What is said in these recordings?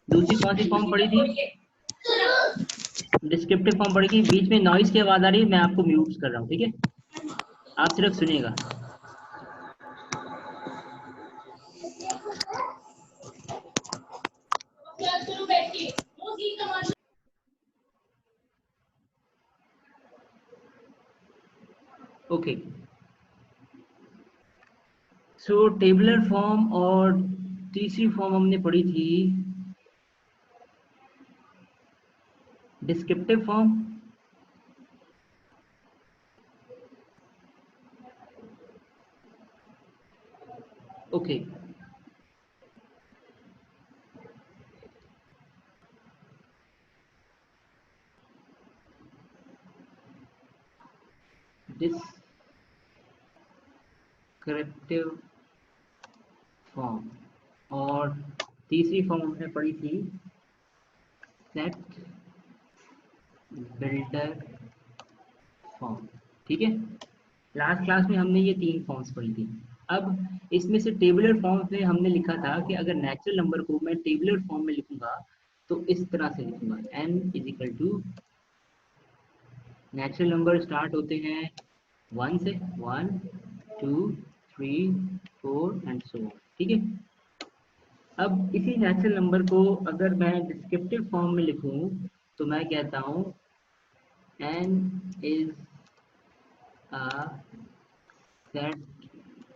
दूसरी कौन सी फॉर्म पढ़ी थी? डिस्क्रिप्टिव फॉर्म पढ़ी थी। बीच में नॉइज की आवाज आ रही है, मैं आपको म्यूट कर रहा हूँ, ठीक है? आप सिर्फ सुनिएगा। ओके, सो टेबलर फॉर्म और तीसरी फॉर्म हमने पढ़ी थी descriptive form. Okay, descriptive form और तीसरी फॉर्म हमने पढ़ी थी सेट बिल्डर फॉर्म, ठीक है? लास्ट क्लास में हमने ये तीन फॉर्म्स पढ़ी थी। अब इसमें से टेबुलर फॉर्म में हमने लिखा था कि अगर नेचुरल नंबर को मैं टेबुलर फॉर्म में लिखूंगा तो इस तरह से लिखूंगा, n is equal to, natural number start होते हैं 1 से, 1 2 3 4 एंड सो, ठीक है? अब इसी नेचुरल नंबर को अगर मैं डिस्क्रिप्टिव फॉर्म में लिखूं तो मैं कहता हूं n is a set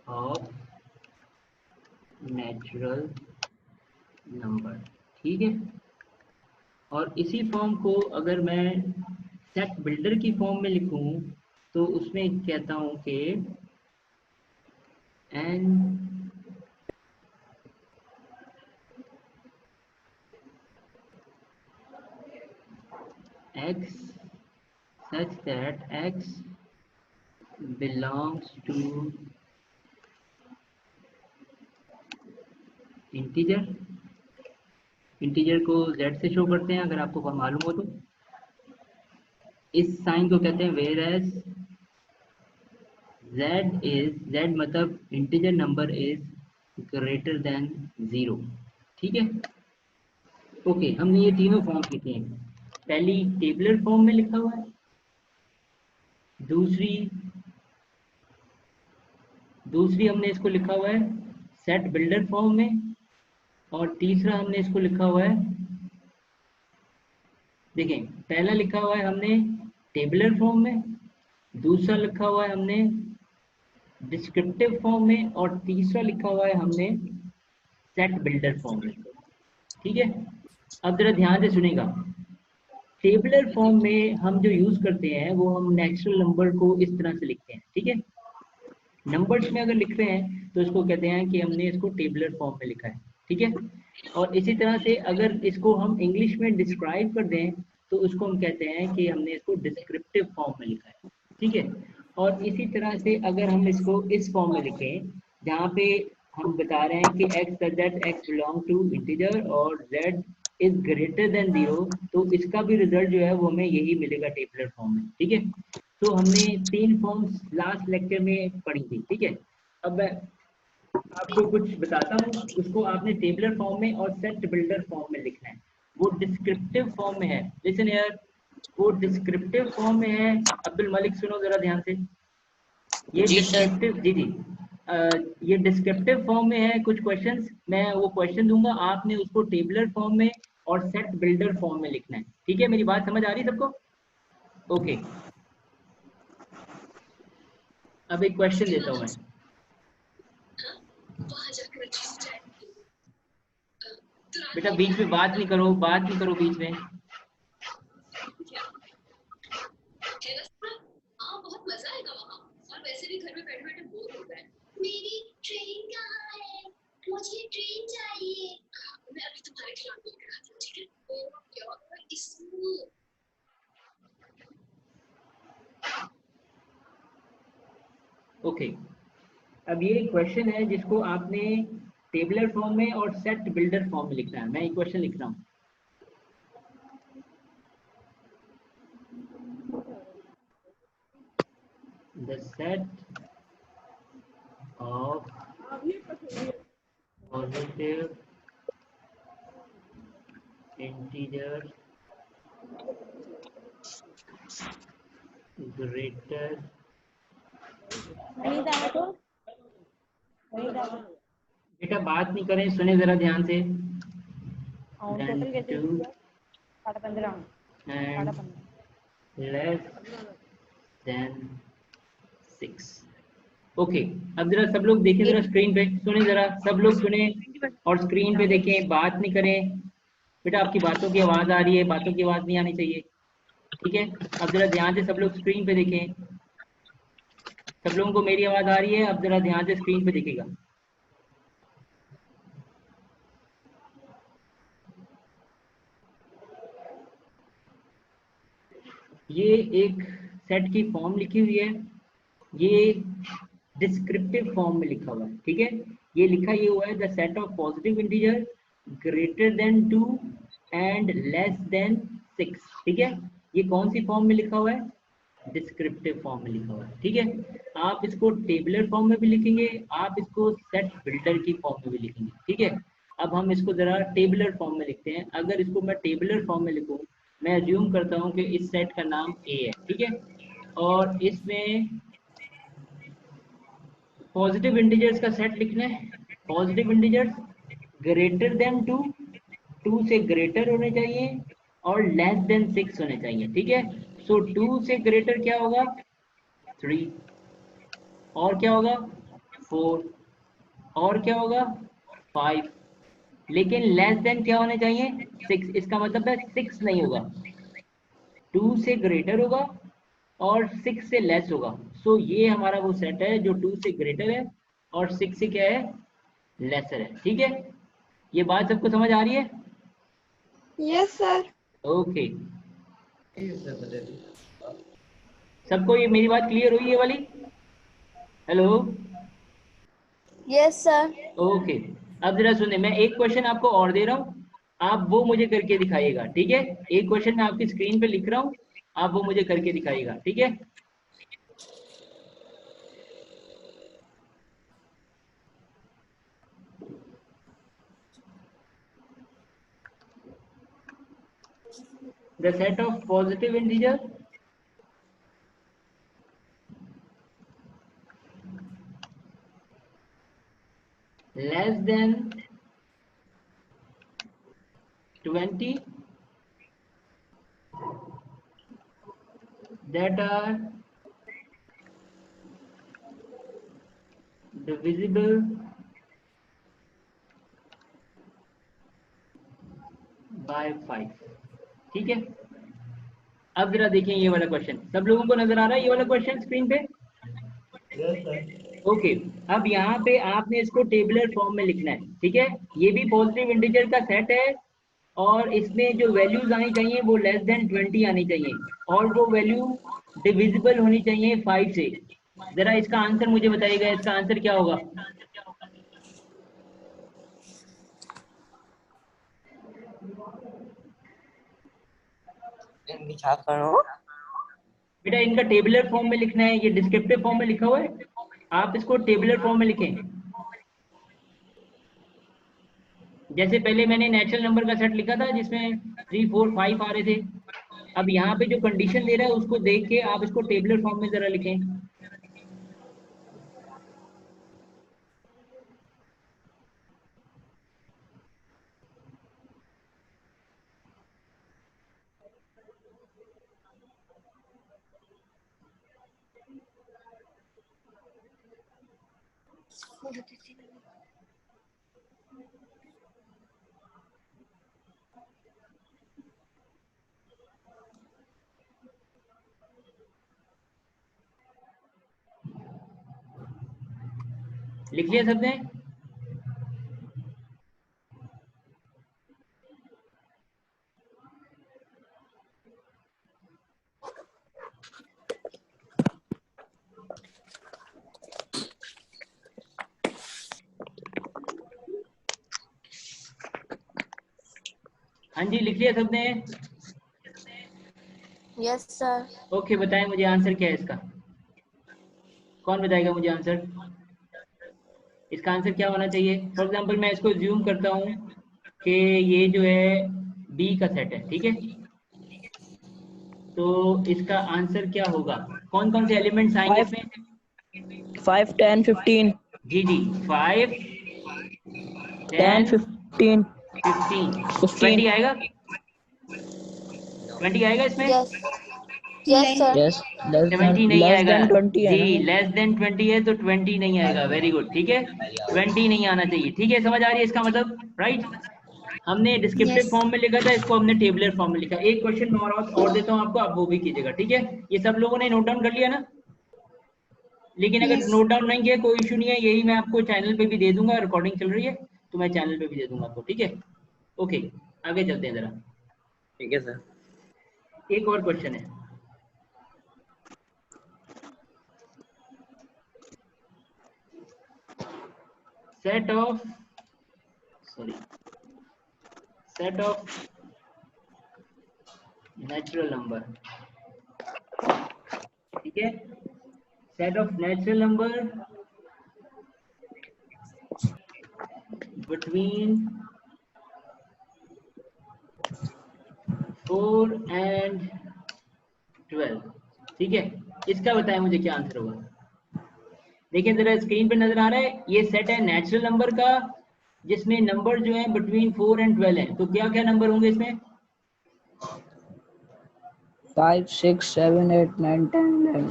of natural number, ठीक है? और इसी फॉर्म को अगर मैं सेट बिल्डर की फॉर्म में लिखूं तो उसमें कहता हूं कि n x such that x belongs to integer. Integer को z से शो करते हैं, अगर आपको मालूम हो तो। इस साइन को कहते हैं वेयर एज z मतलब integer number is greater than 0, ठीक है? ओके, हमने ये तीनों फॉर्म्स लिखे हैं। पहली टेबुलर फॉर्म में लिखा हुआ है, दूसरी दूसरी हमने इसको लिखा हुआ है सेट बिल्डर फॉर्म में, और तीसरा हमने इसको लिखा हुआ है, देखें, पहला लिखा हुआ है हमने टेबुलर फॉर्म में, दूसरा लिखा हुआ है हमने डिस्क्रिप्टिव फॉर्म में, और तीसरा लिखा हुआ है हमने सेट बिल्डर फॉर्म में, ठीक है? अब जरा ध्यान से सुनेगा। टेबुलर फॉर्म में हम जो यूज करते हैं वो हम नेचुरल नंबर को इस तरह से लिखते हैं, ठीक है? नंबर्स में अगर लिख रहे हैं तो इसको कहते हैं कि हमने इसको टेबुलर फॉर्म में लिखा है, ठीक है? और इसी तरह से अगर इसको हम इंग्लिश में डिस्क्राइब कर दें तो उसको हम कहते हैं कि हमने इसको डिस्क्रिप्टिव फॉर्म में लिखा है, ठीक है? और इसी तरह से अगर हम इसको इस फॉर्म में लिखें जहाँ पे हम बता रहे हैं कि x such that x belong to integer और z इज ग्रेटर देन 0, तो इसका भी रिजल्ट जो है वो हमें यही मिलेगा टेबुलर फॉर्म में, ठीक है? तो हमने तीन फॉर्म्स लास्ट लेक्चर में पढ़ी थी, ठीक है? अब मैं आपको कुछ बताता हूँ, उसको आपने टेबुलर फॉर्म में और सेट बिल्डर फॉर्म में लिखना है। वो डिस्क्रिप्टिव फॉर्म में है, लिसन यार, वो डिस्क्रिप्टिव फॉर्म में है। अब्दुल मलिक सुनो जरा ध्यान से, ये जी सर। डिस्क्रिप्टिव, जी जी, ये डिस्क्रिप्टिव फॉर्म में है। कुछ क्वेश्चंस मैं वो क्वेश्चन दूंगा, आपने उसको टेबुलर फॉर्म में और सेट बिल्डर फॉर्म में लिखना है, ठीक है? मेरी बात समझ आ रही है सबको? ओके, अब एक क्वेश्चन देता हूँ मैं। बेटा बीच में बात नहीं करो, बात नहीं करो बीच में। ओके, अब ये क्वेश्चन है जिसको आपने टेबुलर फॉर्म में और सेट बिल्डर फॉर्म में लिखना है। मैं एक क्वेश्चन लिख रहा हूँ, the set of positive integer greater बेटा बात नहीं करें, सुने जरा ध्यान से। देन 2 and less than 6। ओके, अब जरा सब लोग देखें, जरा स्क्रीन पे सुने, जरा सब लोग सुने और स्क्रीन पे देखें, बात नहीं करें। बेटा आपकी बातों की आवाज़ आ रही है, बातों की आवाज़ नहीं आनी चाहिए, ठीक है। अब जरा ध्यान से सब लोग स्क्रीन पे देखें। सब लोगों को मेरी आवाज़ आ रही है? अब जरा ध्यान से स्क्रीन पे देखिएगा। ये एक सेट की फॉर्म लिखी हुई है, ये डिस्क्रिप्टिव फॉर्म में लिखा हुआ है, ठीक है। ये लिखा ये हुआ है the set of positive integer greater than 2 and less than 6, ठीक है। ये कौन सी फॉर्म में लिखा हुआ है? डिस्क्रिप्टिव फॉर्म में लिखा हुआ है, ठीक है। आप इसको टेबुलर फॉर्म में भी लिखेंगे, आप इसको सेट बिल्डर की फॉर्म में भी लिखेंगे, ठीक है। अब हम इसको ज़रा टेबुलर फॉर्म में लिखते हैं। अगर इसको मैं टेबुलर फॉर्म में लिखूँ, मैं अज्यूम करता हूँ कि इस सेट का नाम ए है, ठीक है, और इसमें पॉजिटिव इंटीजर्स का सेट लिखना है। पॉजिटिव इंटीजर्स ग्रेटर देन 2, 2 से ग्रेटर होने चाहिए और लेस देन 6 होने चाहिए, ठीक है। सो 2 से ग्रेटर क्या होगा? 3, और क्या होगा? 4, और क्या होगा? 5, लेकिन लेस देन क्या होने चाहिए? 6। इसका मतलब है 6 नहीं होगा, 2 से ग्रेटर होगा और 6 से लेस होगा। सो ये हमारा वो सेट है जो 2 से ग्रेटर है और 6 से क्या है? लेसर है, ठीक है। ये बात सबको समझ आ रही है? Yes sir. ओके, सबको ये मेरी बात क्लियर हुई, ये वाली? हेलो? Yes sir. ओके, अब जरा सुने, मैं एक क्वेश्चन आपको और दे रहा हूँ, आप वो मुझे करके दिखाइएगा, ठीक है। एक क्वेश्चन मैं आपकी स्क्रीन पे लिख रहा हूँ, आप वो मुझे करके दिखाइएगा, ठीक है। The set of positive integer less than 20 that are divisible by 5, ठीक है। अब जरा देखें ये वाला क्वेश्चन, सब लोगों को नजर आ रहा है ये वाला क्वेश्चन स्क्रीन पे? ओके, अब यहाँ पे आपने इसको टेबुलर फॉर्म में लिखना है, ठीक है। ये भी पॉजिटिव इंटीजर का सेट है और इसमें जो वैल्यूज आनी चाहिए वो लेस देन 20 आनी चाहिए और वो वैल्यू डिविजिबल होनी चाहिए 5 से। जरा इसका आंसर मुझे बताइएगा, इसका आंसर क्या होगा? बेटा इनका टेबुलर फॉर्म में लिखना है, ये डिस्क्रिप्टिव फॉर्म में लिखा हुआ है, आप इसको टेबुलर फॉर्म में लिखें। जैसे पहले मैंने नेचुरल नंबर का सेट लिखा था जिसमें 3, 4, 5 आ रहे थे। अब यहाँ पे जो कंडीशन दे रहा है उसको देख के आप इसको टेबुलर फॉर्म में जरा लिखें। लिख लिया सबने? हाँ जी, लिख लिया सबने? Yes sir. ओके, बताएं मुझे आंसर क्या है इसका। कौन बताएगा मुझे आंसर? इसका आंसर क्या होना चाहिए? फॉर एग्जांपल मैं इसको ज्यूम करता हूँ कि ये जो है बी का सेट है, ठीक है। तो इसका आंसर क्या होगा? कौन कौन से एलिमेंट्स आएंगे इसमें? 5, 10, 15। जी जी, 5, 10, 10, 15, 15, 15। 20 आएगा? 20 आएगा इसमें? Yes. Yes, sir. Yes, less 70 नहीं आएगा। देन 20 है जी, ना। लेस देन 20 है तो 20 नहीं आएगा। वेरी गुड, ठीक है, 20 नहीं आना चाहिए, ठीक है। समझ आ रही है इसका मतलब, राइट? हमने डिस्क्रिप्टिव Yes. फॉर्म में लिखा था, इसको हमने टेबुलर फॉर्म में लिखा। एक क्वेश्चन मैं और देता हूँ आपको, आप वो भी कीजिएगा, ठीक है। ये सब लोगों ने नोट डाउन कर लिया ना? लेकिन अगर Yes. नोट डाउन नहीं किया कोई इशू नहीं है, यही मैं आपको चैनल पे भी दे दूंगा, रिकॉर्डिंग चल रही है तो मैं चैनल पे भी दे दूंगा आपको, ठीक है। ओके, आगे चलते हैं जरा। ठीक है सर। एक और क्वेश्चन है, सेट ऑफ नेचुरल नंबर, ठीक है। Set of natural number between 4 and 12, ठीक है। इसका बताएं मुझे क्या आंसर होगा। देखिए जरा स्क्रीन पे नजर आ रहा है, ये सेट है नेचुरल नंबर का जिसमें नंबर जो है बिटवीन 4 and 12 है। तो क्या क्या नंबर होंगे इसमें? 5, 6, 7, 8, 9, 10, 11।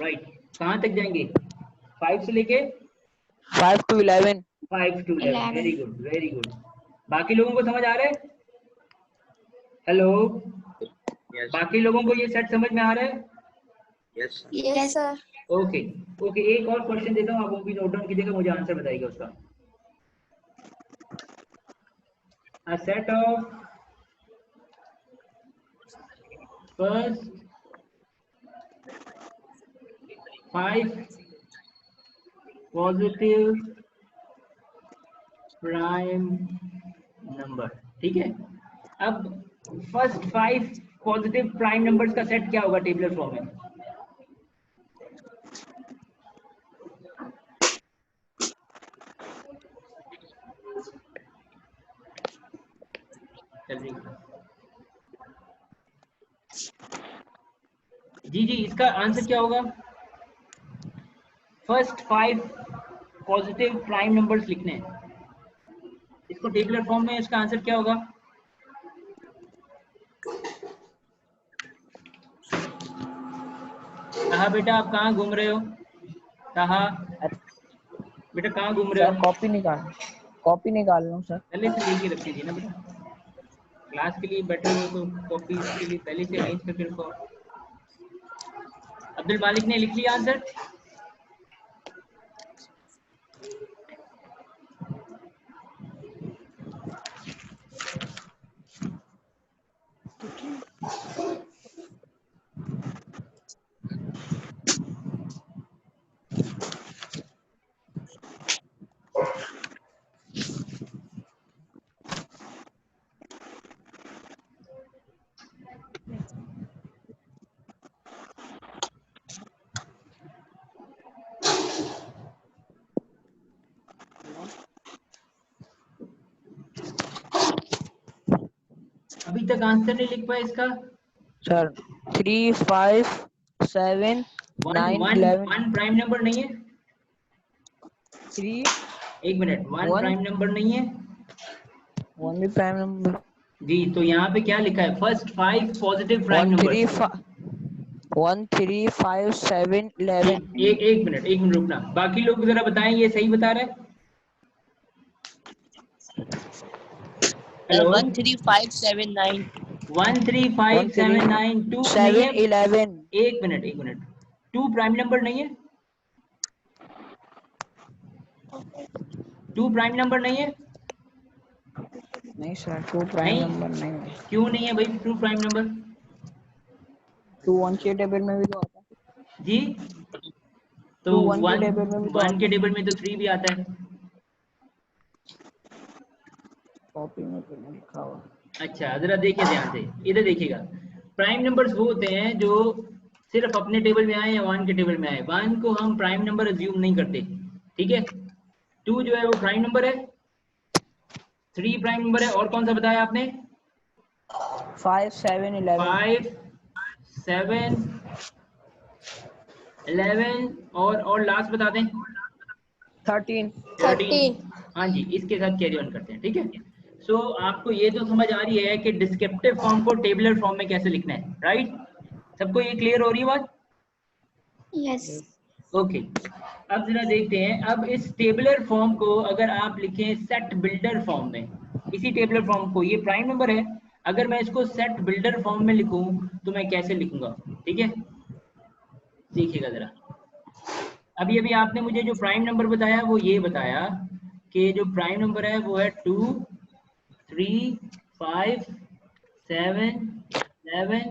राइट, कहाँ तक जाएंगे? 5 से लेके 5 to 11। 5 to 11। 11. Very good, very good. बाकी लोगों को समझ आ रहा है? हेलो, बाकी लोगों को ये सेट समझ में आ रहा है? Yes, sir. ओके ओके, एक और क्वेश्चन देता हूँ, आप वो भी नोट डाउन कीजिएगा, मुझे आंसर बताइएगा उसका। A set of first 5 positive prime number, ठीक है। अब फर्स्ट 5 पॉजिटिव प्राइम नंबर्स का सेट क्या होगा टेबुलर फॉर्म में? जी जी, इसका आंसर क्या होगा? फर्स्ट 5 पॉजिटिव प्राइम नंबर्स लिखने हैं, इसको टेबुलर फॉर्म में, इसका आंसर क्या होगा? कहा बेटा, आप कहाँ घूम रहे हो? कहा बेटा, कहाँ घूम रहे सर हो? कॉपी निकाल रहा हूँ सर। पहले से लेके रख दीजिए ना बेटा, क्लास के लिए बैठे हो तो कॉपी के लिए पहले से अरेंज करके रखो। अब्दुल मालिक ने लिख लिया आंसर? अभी तक आंसर नहीं लिख पाए इसका? सर 3, 5, 7, 9, 11। वन प्राइम नंबर नहीं है? 3, एक मिनट, वन 1, प्राइम नंबर नहीं है? 1 भी प्राइम नंबर। जी, तो यहाँ पे क्या लिखा है? First 5 positive prime 1, number. 3, 5, 7, 11। एक मिनट रुकना, बाकी लोग जरा बताएं ये सही बता रहे हैं? हेलो, 1, 3, 5, 7, 9। 1 3 5 7 9 2 नहीं 7, है? 11। एक मिनट, 2 प्राइम नंबर नहीं है? 2 प्राइम नंबर नहीं है? नहीं सर 2 प्राइम नंबर नहीं है। क्यों नहीं है भाई 2 प्राइम नंबर? 2 1 के टेबल में भी तो आता है। जी, तो 2 1 के टेबल में भी तो 1 के टेबल में तो 3 भी आता है। कॉपी में तो नहीं लिखा हुआ। अच्छा, जरा देखिए ध्यान से, इधर देखिएगा। प्राइम नंबर्स वो होते हैं जो सिर्फ अपने टेबल में आए या 1 के टेबल में आए। 1 को हम प्राइम नंबर अज्यूम नहीं करते, ठीक है। 2 जो है वो प्राइम नंबर है, 3 प्राइम नंबर है, और कौन सा बताया आपने? 5 7 11 5 7 11 और लास्ट बता दें 13 13। हाँ जी, इसके साथ कैरी ऑन करते हैं, ठीक है। सो आपको ये तो समझ आ रही है कि डिस्क्रिप्टिव फॉर्म को टेबुलर फॉर्म में कैसे लिखना है, राइट? सबको ये क्लियर हो रही है बात? यस ओके, अब जरा देखते हैं। अब इस टेबुलर फॉर्म को अगर आप लिखें सेट बिल्डर फॉर्म में, इसी टेबुलर फॉर्म को, ये प्राइम नंबर है, अगर मैं इसको सेट बिल्डर फॉर्म में लिखूं तो मैं कैसे लिखूंगा, ठीक है? देखिएगा जरा। अभी अभी आपने मुझे जो प्राइम नंबर बताया वो ये बताया कि जो प्राइम नंबर है वो है 2 3 5 7 11।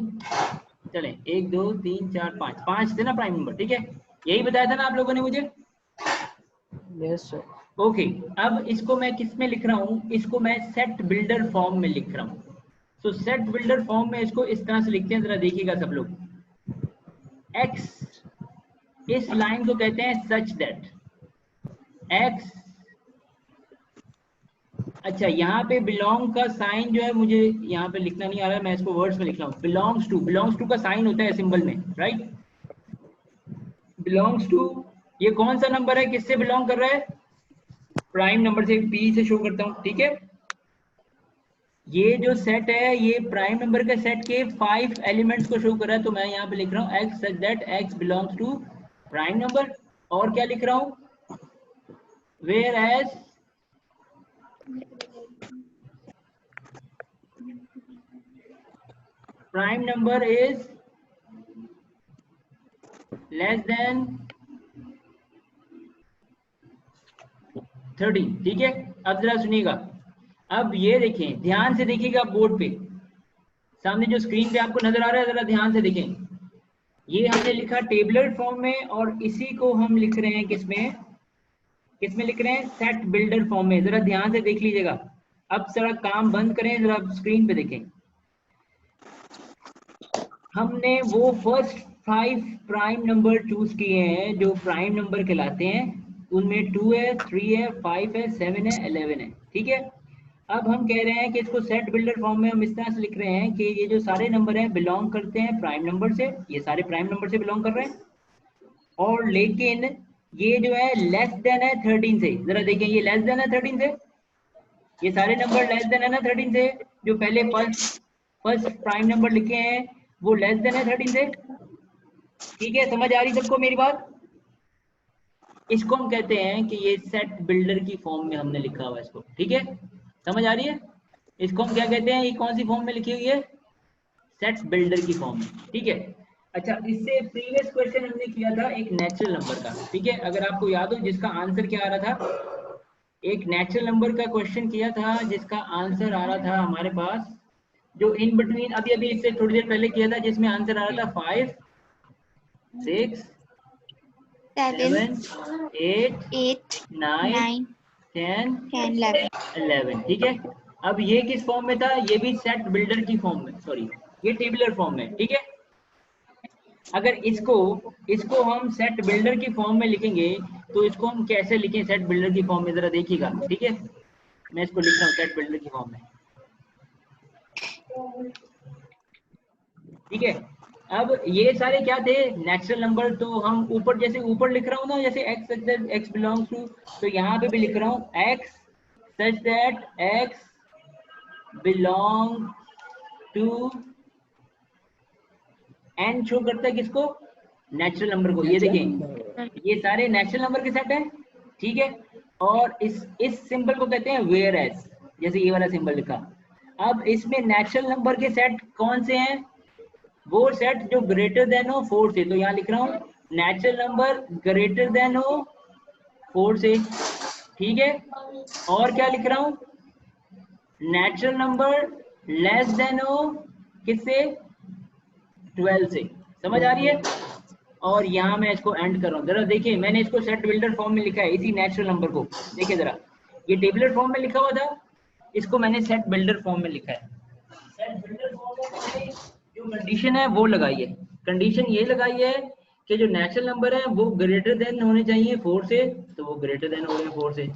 चलें 1 2 3 4 5, 5 थे ना प्राइम नंबर, ठीक है? यही बताया था ना आप लोगों ने मुझे। यस सर ओके, अब इसको मैं किस में लिख रहा हूँ? इसको मैं सेट बिल्डर फॉर्म में लिख रहा हूँ। तो सेट बिल्डर फॉर्म में इसको इस तरह से लिखते हैं, जरा देखिएगा सब लोग। एक्स, इस लाइन को कहते हैं सच दैट एक्स, अच्छा यहाँ पे बिलोंग का साइन जो है मुझे यहाँ पे लिखना नहीं आ रहा है, मैं इसको वर्ड्स में लिख रहा हूँ। बिलोंग्स टू का साइन होता है सिंबल में, राइट? बिलोंग्स टू, ये कौन सा नंबर है, किससे बिलोंग कर रहा है? प्राइम नंबर से, पी से शो करता हूँ, ठीक है? ये जो सेट है ये प्राइम नंबर के सेट के 5 एलिमेंट्स को शो कर रहा है, तो मैं यहाँ पे लिख रहा हूँ x such that x belongs to prime number. और क्या लिख रहा हूँ? Whereas prime number is less than 13, ठीक है? अब जरा सुनिएगा, अब ये देखें, ध्यान से देखिएगा बोर्ड पे, सामने जो स्क्रीन पे आपको नजर आ रहा है, जरा ध्यान से देखें। ये हमने लिखा टेबुलर फॉर्म में, और इसी को हम लिख रहे हैं किसमें लिख रहे हैं? सेट बिल्डर फॉर्म में। जरा ध्यान से देख लीजिएगा। अब जरा काम बंद करें, जरा स्क्रीन पे देखें। हमने वो फर्स्ट 5 प्राइम नंबर चूज किए हैं जो प्राइम नंबर कहलाते हैं। उनमें 2 है, 3 है, 5 है, 7 है, 11 है, ठीक है? अब हम कह रहे हैं कि इसको सेट बिल्डर फॉर्म में हम इस तरह से लिख रहे हैं कि ये जो सारे नंबर हैं बिलोंग करते हैं प्राइम नंबर से, ये सारे प्राइम नंबर से बिलोंग कर रहे हैं, और लेकिन ये जो है लेस देन है 13 से। जरा देखें, ये लेस देन है 13 से, ये सारे नंबर लेस देन है ना 13 से। जो पहले फर्स्ट प्राइम नंबर लिखे हैं वो लेस देन है 13 से, ठीक है? समझ आ रही सबको मेरी बात? इसको हम कहते हैं कि ये सेट बिल्डर की फॉर्म में हमने लिखा हुआ है इसको, ठीक है? समझ आ रही है? इसको हम क्या कहते हैं? ये कौन सी फॉर्म में लिखी हुई है? सेट बिल्डर की फॉर्म में, ठीक है? अच्छा, इससे प्रीवियस क्वेश्चन हमने किया था एक नेचुरल नंबर का, ठीक है? अगर आपको याद हो, जिसका आंसर क्या आ रहा था? एक नेचुरल नंबर का क्वेश्चन किया था जिसका आंसर आ रहा था हमारे पास, जो इन बिटवीन अभी अभी इससे थोड़ी देर पहले किया था, जिसमें आंसर आ रहा था 5 6 7 8 9 10 11, ठीक है? अब ये किस फॉर्म में था? ये भी सेट बिल्डर की फॉर्म में, सॉरी ये टेबुलर फॉर्म में, ठीक है? अगर इसको हम सेट बिल्डर की फॉर्म में लिखेंगे तो इसको हम कैसे लिखें सेट बिल्डर की फॉर्म में? जरा देखिएगा, ठीक है? मैं इसको लिख रहा हूँ सेट बिल्डर की फॉर्म में, ठीक है? अब ये सारे क्या थे? Natural number. तो हम ऊपर, जैसे ऊपर लिख रहा हूँ ना, जैसे x such that x belongs to, तो यहाँ पे भी लिख रहा हूँ x such that x belong to, n शो करता है किसको? नेचुरल नंबर को। ये देखें, ये सारे नेचुरल नंबर के सेट है, ठीक है? और इस सिंबल को कहते हैं वेयर एज, जैसे ये वाला सिंबल लिखा। अब इसमें नेचुरल नंबर के सेट कौन से हैं? वो सेट जो ग्रेटर देन हो 4 से। तो यहाँ लिख रहा हूँ नेचुरल नंबर ग्रेटर देन हो 4 से, ठीक है? और क्या लिख रहा हूँ? नेचुरल नंबर लेस देन हो किससे? 12 से। समझ आ रही है? और यहाँ मैं इसको एंड कर रहा हूँ। जरा देखिए, मैंने इसको सेट बिल्डर फॉर्म में लिखा है, इसी नेचुरल नंबर को। देखिए जरा, ये टेबुलर फॉर्म में लिखा हुआ था, इसको मैंने सेट बिल्डर फॉर्म में लिखा है। सेट बिल्डर फॉर्म में मैंने जो कंडीशन है वो लगाई है। कंडीशन ये लगाई है कि जो नेचुरल नंबर है वो ग्रेटर देन होने चाहिए 4 से, तो वो ग्रेटर देन हो रहे हैं 4 से,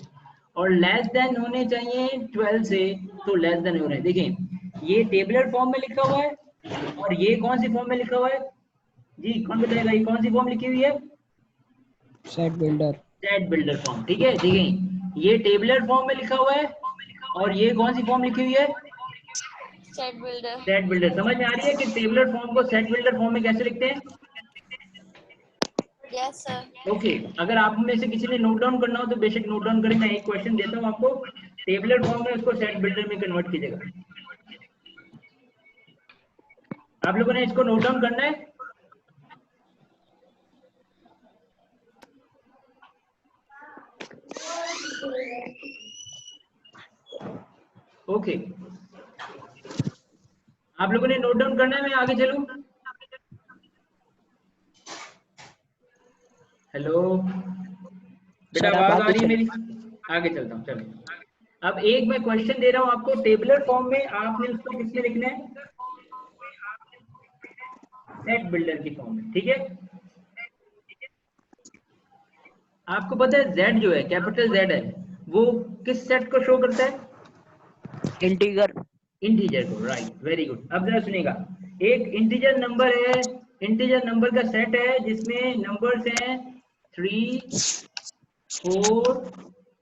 और लेस देन होने चाहिए 12 से, तो लेस देन हो रहे हैं। देखें, ये टेबलर फॉर्म में लिखा हुआ है और ये कौन सी फॉर्म में लिखा हुआ है? जी कौन बताएगा ये कौन सी फॉर्म लिखी हुई है? Set builder. Set builder form, ठीक है। देखें ये टेबलर फॉर्म में लिखा हुआ है और ये कौन सी फॉर्म लिखी हुई है? Set builder. Set builder. समझ में आ रही है कि टेबलर फॉर्म को सेट बिल्डर फॉर्म में कैसे लिखते हैं? Yes sir. ओके, अगर आप में से किसी ने नोट डाउन करना हो तो बेशक नोट डाउन करें। मैं एक क्वेश्चन देता हूँ आपको, टेबलर फॉर्म में उसको सेट बिल्डर में कन्वर्ट कीजिएगा। आप लोगों ने इसको नोट डाउन करना है। ओके, आप लोगों ने नोट डाउन करना है, मैं आगे चलूं? हेलो बेटा, सर आप आवाज आ आगे रही है चलिए। मेरी? आगे चलता हूँ, चलो। अब एक मैं क्वेश्चन दे रहा हूँ आपको, टेबलर फॉर्म में आपने उसको किसमें लिखना है? सेट बिल्डर की फॉर्म में, ठीक है। आपको पता है Z जो है, कैपिटल Z है, वो किस सेट को शो करता है? इंटीगर। इंटीजर को, राइट, वेरी गुड। अब जरा सुनिएगा, एक इंटीजर नंबर है, इंटीजर नंबर का सेट है जिसमें नंबर्स हैं 3, 4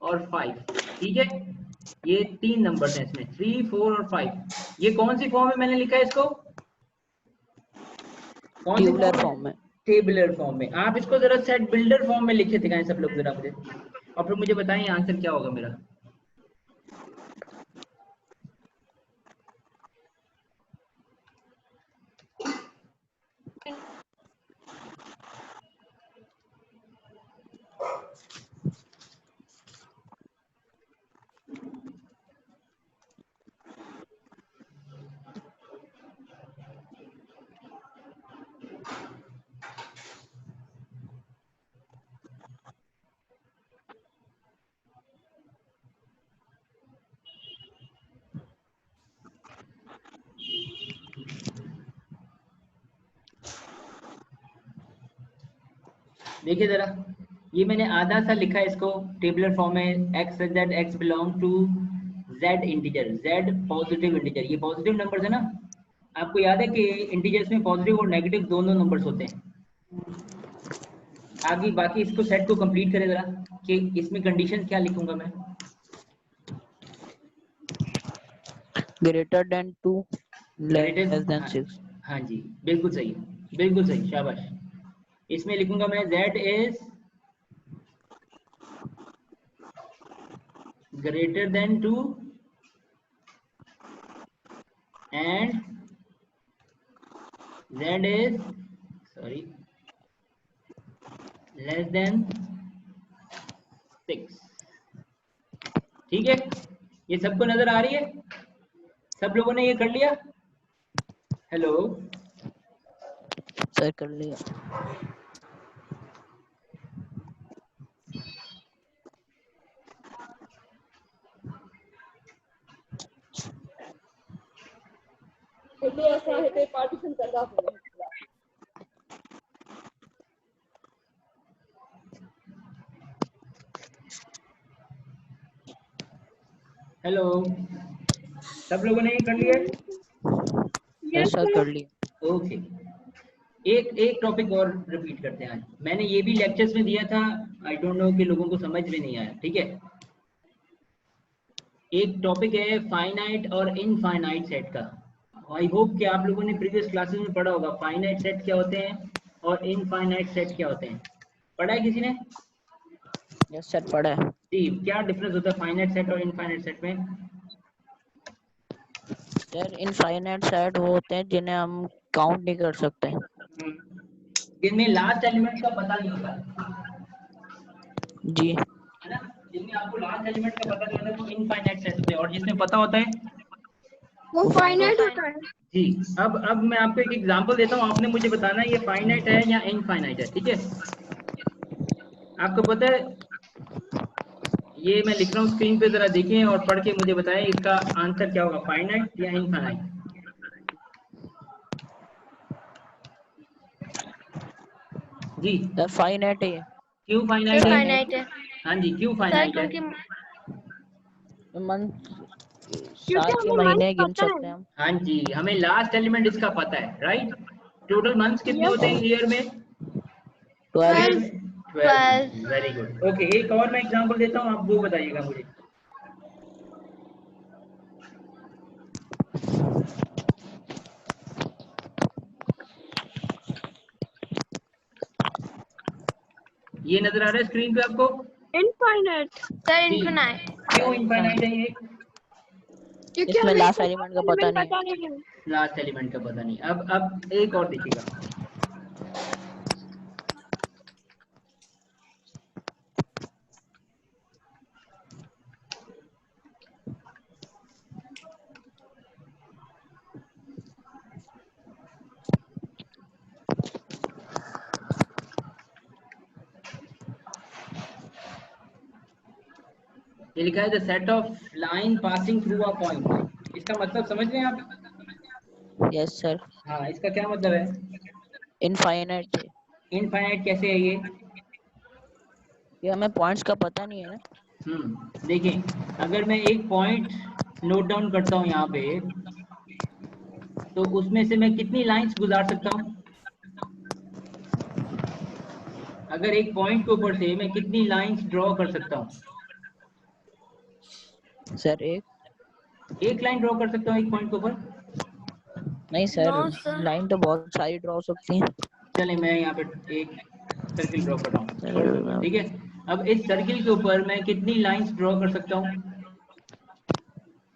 और 5, ठीक है। ये 3 नंबर्स हैं इसमें, 3, 4 और 5। ये कौन सी फॉर्म में मैंने लिखा है इसको? कौन सी ट्यूबुलर फॉर्म में? फॉर्म में। टेबुलर फॉर्म में। आप इसको जरा सेट बिल्डर फॉर्म में लिखे दिखाएं सब लोग जरा मुझे, और फिर मुझे बताएं आंसर क्या होगा मेरा। देखिए जरा, ये मैंने आधा सा लिखा है इसको टेबुलर फॉर्म में, x z x belong to z integer, z positive integer. ये पॉजिटिव नंबर्स है ना, आपको याद है कि इंटीजर्स में पॉजिटिव और नेगेटिव दोनों नंबर्स होते हैं। आगे बाकी इसको सेट को कंप्लीट करें जरा, कि इसमें कंडीशन क्या लिखूंगा मैं? Greater than 2, greater, less than हाँ, 6। हाँ जी, बिल्कुल सही, बिल्कुल सही, शाबाश। इसमें लिखूंगा मैं z is greater then 2 and z is, sorry, less than 6, ठीक है। ये सबको नजर आ रही है? सब लोगों ने ये कर लिया? हेलो, सर कर लिया। पार्टीशन करना पड़ेगा। हेलो, सब लोगों ने ये कर लिया? यस सर कर लिया। ओके, एक एक टॉपिक और रिपीट करते हैं आज। मैंने ये भी लेक्चर्स में दिया था, आई डोंट नो कि लोगों को समझ में नहीं आया, ठीक है। एक टॉपिक है फाइनाइट और इनफाइनाइट सेट का। आई होप कि आप लोगों ने प्रीवियस क्लासेस में पढ़ा होगा फाइनाइट सेट क्या होते हैं और इनफाइनाइट सेट क्या होते हैं। पढ़ा है किसी ने? यस सर पढ़ा है। जी, क्या डिफरेंस होता है फाइनाइट सेट और इनफाइनाइट सेट में? सर इनफाइनाइट सेट वो होते हैं जिन्हें हम काउंट नहीं कर सकते। जिनमें लास्ट एलिमेंट का पता नहीं होता, जी। है ना। जिनमें आपको लास्ट एलिमेंट का पता नहीं होता वो इनफाइनाइट सेट होते हैं, और जिसमें पता होता है वो फाइनाइट होता है। जी। अब मैं आपको एक एग्जांपल देता हूँ, आपने मुझे बताना है ये फाइनाइट है या इनफाइनाइट है, ठीक है। आपको पता है, ये मैं लिख रहा हूँ स्क्रीन पे, जरा देखें और पढ़ के मुझे बताएं इसका आंसर क्या होगा, फाइनाइट या इनफाइनाइट। जी, सर फाइनाइट है। क्यों फाइनाइट है? फाइनाइट है हाँ जी, क्यों सर, फाइनाइट है? क्योंकि मन क्योंकि 7 के हमें महीने मंथ गिन पता सकते है। हैं हम। हाँ जी, हमें लास्ट एलिमेंट इसका पता है, राइट। टोटल मंथ्स कितने यस होते हैं ईयर में? 12। ईयर 12। में 12 मंथ। Very good. ओके, एक और मैं एग्जांपल देता हूँ, आप वो बताइएगा मुझे। ये नजर आ रहा है स्क्रीन पे आपको? इनफाइनाइट। सर जी। इनफिनाइट। क्यों इनफाइनाइट है ये? क्योंकि इसमें हमें लास्ट इसका एलिमेंट का लास्ट पता एलिमेंट नहीं। पता नहीं है। लास्ट एलिमेंट का पता नहीं। अब एक और देखिएगा। ये लिखा है the set of line passing through a point. इसका मतलब समझ रहे हैं आप? Yes sir. हाँ, इसका क्या मतलब है? इनफाइनाइट है। इनफाइनाइट कैसे है ये? ये हमें पॉइंट्स का पता नहीं है ना। देखिए, अगर मैं एक पॉइंट नोट डाउन करता हूँ यहाँ पे, तो उसमें से मैं कितनी लाइंस गुजार सकता हूँ? अगर एक पॉइंट के ऊपर से मैं कितनी लाइंस ड्रॉ कर सकता हूँ? सर एक लाइन ड्रॉ कर सकता हूँ एक पॉइंट के ऊपर? नहीं सर, नो सर। लाइन तो बहुत सारी ड्रॉ हो सकती है। चले, मैं यहाँ पे एक सर्किल ड्रॉ कर रहा हूँ, सर, ठीक है। अब इस सर्किल के ऊपर मैं कितनी लाइंस ड्रॉ कर सकता हूँ?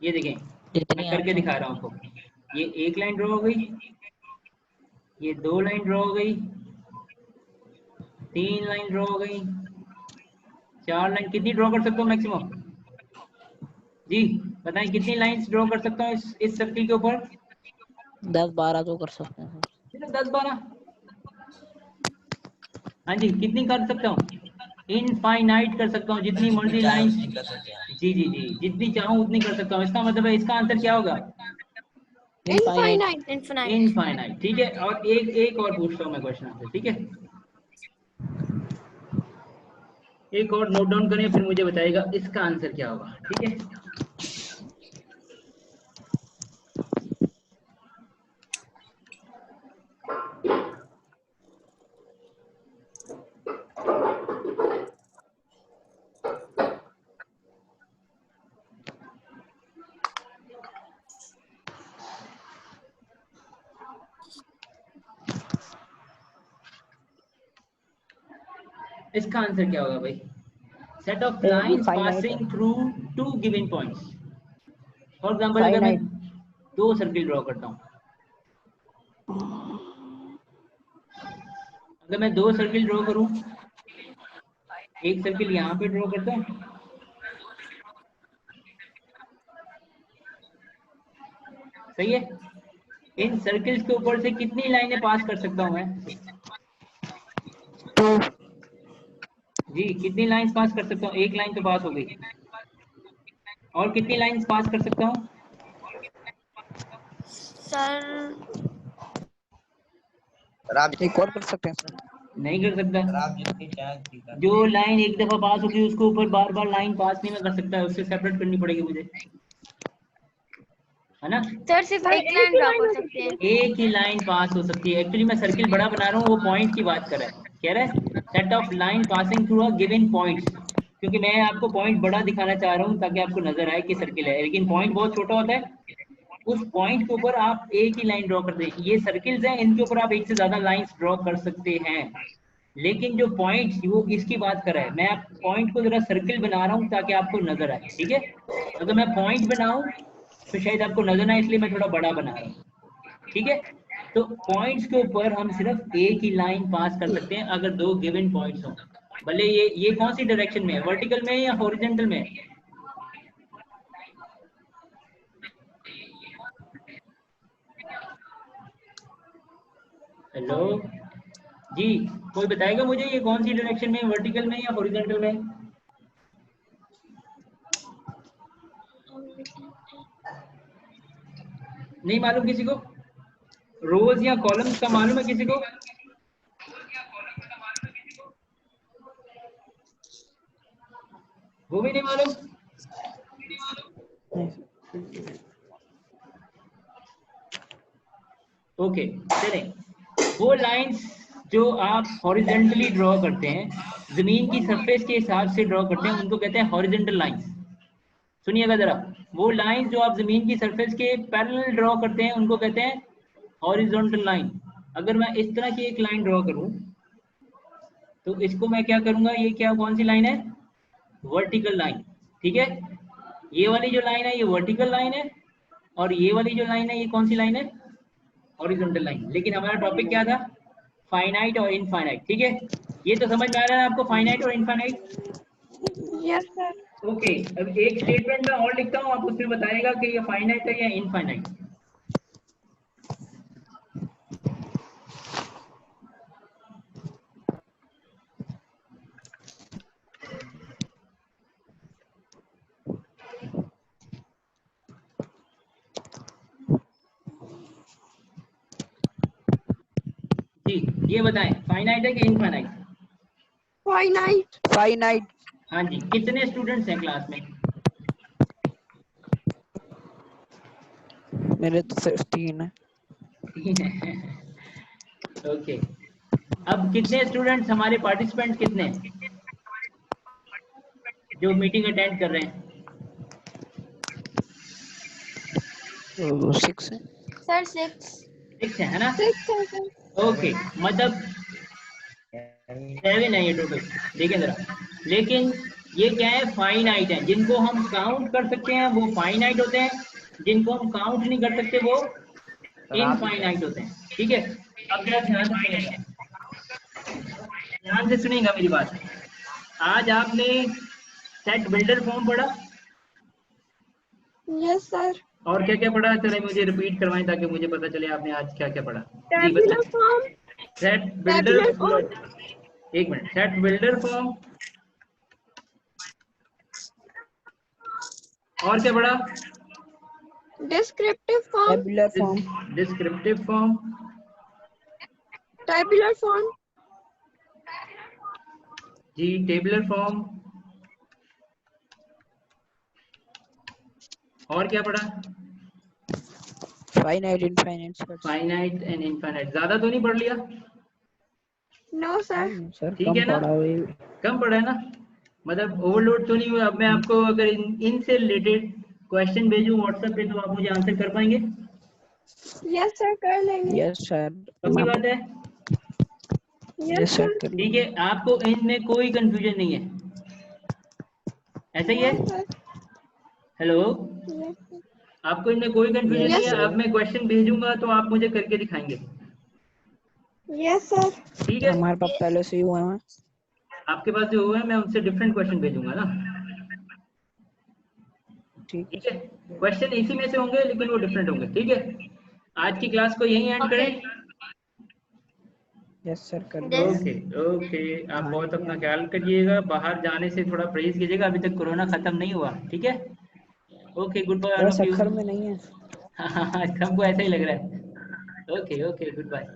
ये देखें, मैं जितनी आप करके दिखा चाहें। रहा हूँ आपको। ये एक लाइन ड्रॉ हो गई, ये दो लाइन ड्रॉ हो गई, तीन लाइन ड्रॉ हो गई, चार लाइन। कितनी ड्रॉ कर सकता हूँ मैक्सिमम? जी बताएं, कितनी लाइंस ड्रॉ कर सकता हूँ इस सर्किल के ऊपर? 10-12 तो कर सकते हैं सर। सिर्फ 10-12? हाँ जी, कितनी कर सकता हूँ? इनफाइनाइट कर सकता हूँ, जितनी मर्जी लाइंस। जी जी जी, जितनी चाहूँ उतनी कर सकता हूँ। इसका मतलब है, इसका आंसर क्या होगा? इनफाइनाइट। इनफाइनाइट। इनफिनाइट। इनफाइनाइट, ठीक है। और एक एक और पूछता हूँ मैं क्वेश्चन आपसे, ठीक है। एक और नोट डाउन करें, फिर मुझे बताइएगा इसका आंसर क्या होगा, ठीक है। इसका आंसर क्या होगा भाई? सेट ऑफ लाइंस फाइनाइट है। Passing through two given points. For example, अगर मैं फाइनाइट। दो सर्किल ड्रॉ करता हूँ, अगर मैं दो सर्किल ड्रॉ करूँ, एक सर्किल यहाँ पे ड्रॉ करता हूँ, सही है। इन सर्किल्स के ऊपर से कितनी लाइनें पास कर सकता हूँ मैं? जी, कितनी लाइंस पास कर सकता हूँ? एक लाइन तो पास हो गई, और कितनी लाइंस पास कर सकता हूँ? सर एक और कर सकते हैं सर। नहीं कर सकता। जो लाइन एक दफा पास होगी उसके ऊपर बार बार लाइन पास नहीं मैं कर सकता, उससे सेपरेट करनी पड़ेगी मुझे, है ना। सर सिर्फ सर एक एक लाइन ही ड्रॉ लाइन कर हो सकते सकती है। हैं। एक ही लाइन पास हो सकती है। एक्चुअली मैं सर्किल बड़ा बना रहा हूँ, वो पॉइंट की बात कर रहा है, कह रहा है set of line passing through a given points. क्योंकि मैं आपको पॉइंट बड़ा दिखाना चाह रहा हूँ ताकि आपको नजर आए कि सर्किल है, लेकिन पॉइंट बहुत छोटा होता है। उस पॉइंट के ऊपर आप एक ही लाइन ड्रॉ करते हैं। ये सर्किल्स हैं, इनके ऊपर आप एक से ज्यादा लाइंस ड्रॉ कर सकते हैं। लेकिन जो पॉइंट वो इसकी बात कर रहा है, मैं आप पॉइंट को जरा सर्किल बना रहा हूँ ताकि आपको नजर आए, ठीक है। अगर मैं पॉइंट बनाऊं तो शायद आपको नजर ना आए, इसलिए मैं थोड़ा बड़ा बना रहा हूँ, ठीक है। तो पॉइंट्स के ऊपर हम सिर्फ एक ही लाइन पास कर सकते हैं अगर दो गिवन पॉइंट्स हों। भले ये कौन सी डायरेक्शन में है, वर्टिकल में या हॉरिजॉन्टल में? हेलो जी, कोई बताएगा मुझे ये कौन सी डायरेक्शन में, वर्टिकल में या हॉरिजॉन्टल में? नहीं मालूम किसी को? रोज या कॉलम्स का मालूम है किसी को? वो भी नहीं मालूम? ओके चलें, वो लाइंस जो आप हॉरिजेंटली ड्रॉ करते हैं, जमीन की सरफेस के हिसाब से ड्रॉ करते हैं, उनको कहते हैं हॉरिजेंटल लाइंस। सुनिएगा जरा, वो लाइन जो आप जमीन की सरफेस के पैरेलल ड्रॉ करते हैं उनको कहते हैं हॉरिजॉन्टल लाइन। अगर मैं इस तरह की एक लाइन ड्रॉ करूं तो इसको मैं क्या करूंगा, ये क्या कौन सी लाइन है, वर्टिकल लाइन। ठीक है, ये वाली जो लाइन है ये वर्टिकल लाइन है, और ये वाली जो लाइन है ये कौन सी लाइन है, हॉरिजॉन्टल लाइन। लेकिन हमारा टॉपिक क्या था, फाइनाइट और इनफाइनाइट। ठीक है, ये तो समझ में आ रहा है आपको, फाइनाइट और इनफाइनाइट। Yes, sir. ओके, अब एक स्टेटमेंट में और लिखता हूँ, आप उसमें बताइएगा कि ये फाइनाइट है या इनफाइनाइट। जी ये बताएं, फाइनाइट है कि इनफाइनाइट। Finite. फाइनाइट। हाँ जी, कितने स्टूडेंट्स हैं क्लास में। मेरे तो सिर्फ 3 है। ओके, अब कितने स्टूडेंट्स हमारे पार्टिसिपेंट कितने हैं जो मीटिंग अटेंड कर रहे हैं। 6 है। Sir, 6. 6 है ना। 6, sir. ओके, मतलब 7 है ये टोटल। देखिए जरा, लेकिन ये क्या है, फाइनाइट है। जिनको हम काउंट कर सकते हैं वो फाइनाइट होते हैं, जिनको हम काउंट नहीं कर सकते वो इनफाइनाइट होते हैं। ठीक है, अब जरा ध्यान से सुनिएगा, ध्यान से सुनिएगा मेरी बात। आज आपने सेट बिल्डर फॉर्म पढ़ा Yes, sir. और क्या क्या पढ़ा, चले मुझे रिपीट करवाएं ताकि मुझे पता चले आपने आज क्या क्या पढ़ा। जी Tabular बताएं। form. Set Tabular builder, form. एक मिनट, सेट बिल्डर फॉर्म और क्या पढ़ा, Descriptive form. Tabular form. Descriptive form, Tabular form. जी टेबुलर फॉर्म, और क्या पढ़ा, finite infinite sir. Finite and infinite. ज्यादा तो नहीं पढ़ लिया, No, sir. सर ठीक कम है ना, पढ़ा हुई। कम पढ़ा है ना, मतलब ओवरलोड तो नहीं हुआ। अब मैं आपको अगर इनसे रिलेटेड क्वेश्चन भेजूं व्हाट्सएप पे तो आप मुझे आंसर कर पाएंगे। Yes, sir. कर लेंगे. Yes sir. पक्की बात है। Yes, yes sir. सर। ठीक है, आपको इनमें कोई कंफ्यूजन नहीं है, ऐसा ही है। No, sir. Hello, Yes, sir. आपको इनमें कोई कंफ्यूजन Yes, नहीं है। sir. अब मैं क्वेश्चन भेजूंगा तो आप मुझे करके दिखाएंगे। Yes, sir. ठीक है, हमारे पास पहले से ही हुए हैं। आपके पास जो हुआ है मैं उनसे डिफरेंट क्वेश्चन भेजूंगा ना। ठीक है ठीक है, क्वेश्चन इसी में से होंगे लेकिन वो डिफरेंट होंगे। ठीक है, आज की क्लास को यहीं एंड करें। यस सर कर ओके ओके, आप बहुत अपना ख्याल करिएगा, बाहर जाने से थोड़ा परहेज कीजिएगा, अभी तक कोरोना खत्म नहीं हुआ। ठीक है, ओके, गुड बाय ऑल बस ऑफ यू। अक्षर में नहीं है। हमको ऐसा ही लग रहा है। Okay okay, good bye.